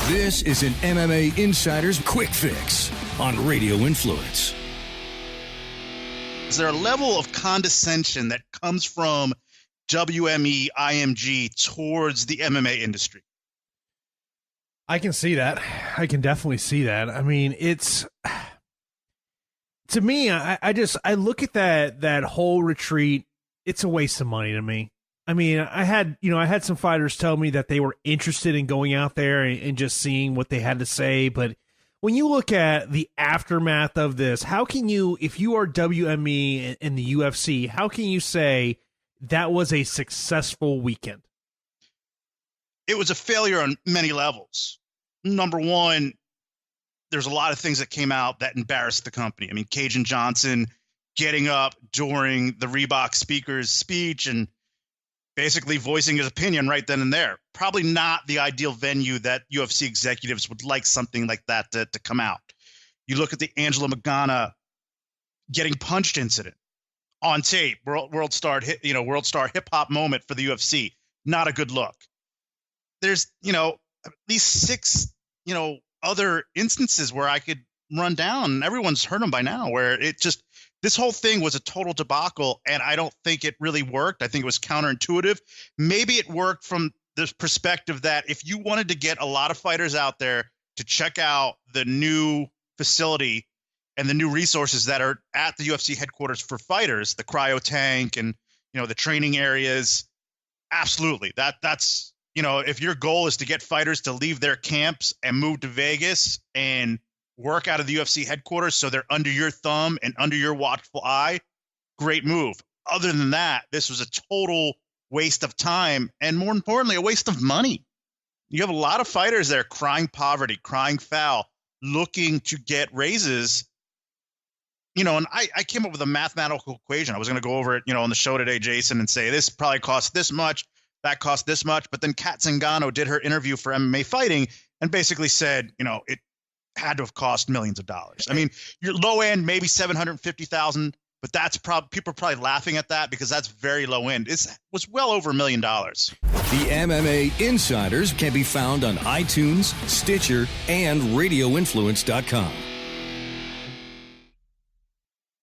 This is an MMA Insiders Quick Fix on Radio Influence. Is there a level of condescension that comes from WME-IMG towards the MMA industry? I can see that. I can definitely see that. I mean, it's, to me, I look at that whole retreat. It's a waste of money to me. I mean, I had some fighters tell me that they were interested in going out there and just seeing what they had to say. But when you look at the aftermath of this, how can you, if you are WME and the UFC, how can you say that was a successful weekend? It was a failure on many levels. Number one, there's a lot of things that came out that embarrassed the company. I mean, Cajun Johnson getting up during the Reebok speaker's speech and basically voicing his opinion right then and there. Probably not the ideal venue that UFC executives would like something like that to come out. You look at the Angela Magana getting punched incident on tape, world star hip hop moment for the UFC. Not a good look. There's, at least 6, other instances where I could run down, and everyone's heard them by now, where this whole thing was a total debacle, and I don't think it really worked. I think it was counterintuitive. Maybe it worked from this perspective that if you wanted to get a lot of fighters out there to check out the new facility and the new resources that are at the UFC headquarters for fighters, the cryo tank and, the training areas, absolutely. That's, if your goal is to get fighters to leave their camps and move to Vegas and work out of the UFC headquarters so they're under your thumb and under your watchful eye, great move. Other than that, this was a total waste of time and, more importantly, a waste of money. You have a lot of fighters there crying poverty, crying foul, looking to get raises. And I came up with a mathematical equation. I was going to go over it, on the show today, Jason, and say this probably costs this much, that costs this much. But then Kat Zingano did her interview for MMA Fighting and basically said, it had to have cost millions of dollars. I mean, your low end, maybe 750,000, but that's people are probably laughing at that because that's very low end. It was well over $1 million. The MMA Insiders can be found on iTunes, Stitcher, and RadioInfluence.com.